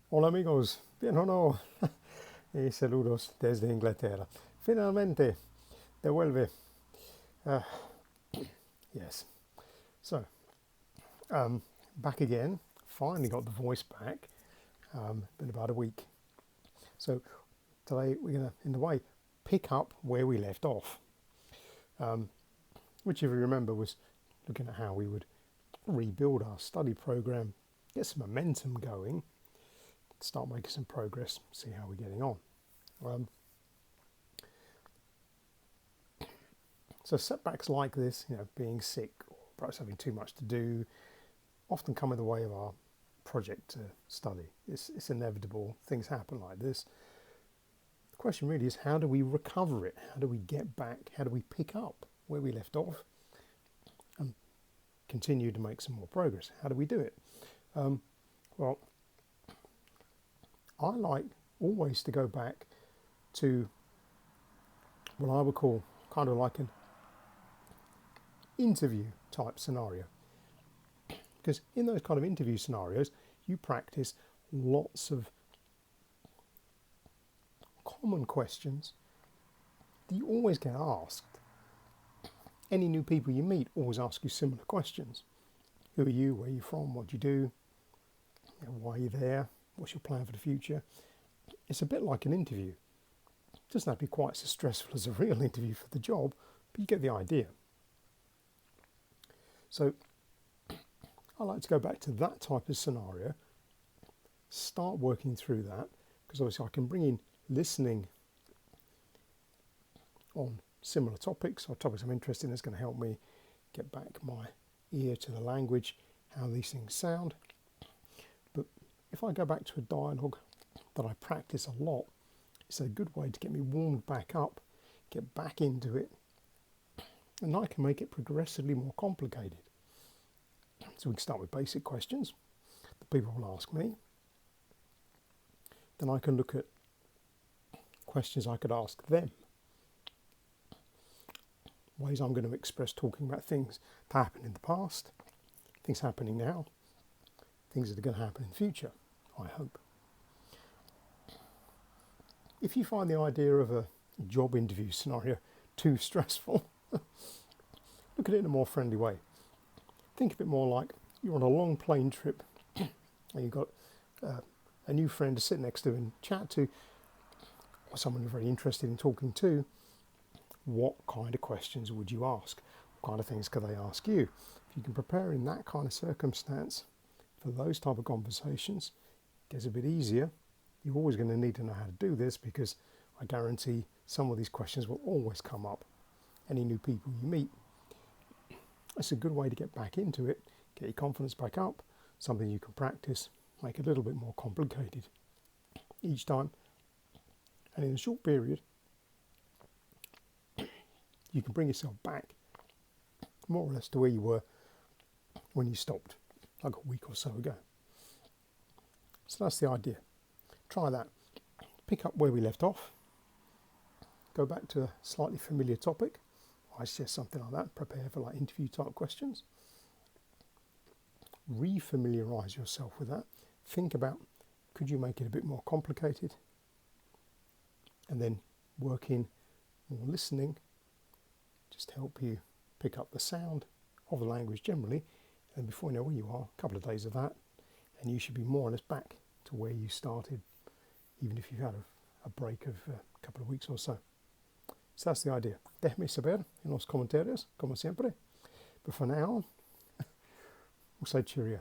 Hola amigos, bien o no, y saludos desde Inglaterra. Finalmente, devuelve. Uh, yes. So, um, back again. Finally got the voice back. Been about a week. So today we're gonna, in a way, pick up where we left off. Which, if you remember, was looking at how we would rebuild our study program, get some momentum going, start making some progress, see how we're getting on. Um, So setbacks like this, being sick or perhaps having too much to do, often come in the way of our project to study. It's inevitable. Things happen like this. The question really is, how do we recover it? How do we get back? How do we pick up where we left off and continue to make some more progress? How do we do it? Well, I like always to go back to what I would call kind of like an interview type scenario. Because in those kind of interview scenarios, you practice lots of common questions that you always get asked. Any new people you meet always ask you similar questions. Who are you? Where are you from? What do you do? Why are you there? What's your plan for the future? It's a bit like an interview. It doesn't have to be quite so stressful as a real interview for the job, but you get the idea. So I like to go back to that type of scenario, start working through that, because obviously I can bring in listening on similar topics or topics I'm interested in. Is going to help me get back my ear to the language, how these things sound. But if I go back to a dialogue that I practice a lot, it's a good way to get me warmed back up, get back into it, and I can make it progressively more complicated. So we can start with basic questions that people will ask me. Then I can look at questions I could ask them. Ways I'm going to express talking about things that happened in the past, things happening now, things that are going to happen in the future, I hope. If you find the idea of a job interview scenario too stressful, look at it in a more friendly way. Think of it more like you're on a long plane trip and you've got a new friend to sit next to and chat to, or someone you're very interested in talking to. What kind of questions would you ask? What kind of things could they ask you? If you can prepare in that kind of circumstance for those type of conversations, it gets a bit easier. You're always going to need to know how to do this, because I guarantee some of these questions will always come up. Any new people you meet, it's a good way to get back into it, get your confidence back up, something you can practice, make it a little bit more complicated each time. And in a short period, you can bring yourself back more or less to where you were when you stopped, like a week or so ago. So that's the idea. Try that. Pick up where we left off. Go back to a slightly familiar topic. I suggest something like that. Prepare for like interview type questions. Re-familiarise yourself with that. Think about, could you make it a bit more complicated? And then work in more listening. Just help you pick up the sound of the language generally. And before you know where you are, a couple of days of that, and you should be more or less back to where you started, even if you've had a break of a couple of weeks or so. So that's the idea. Déjame saber en los comentarios, como siempre. But for now, we'll say cheerio.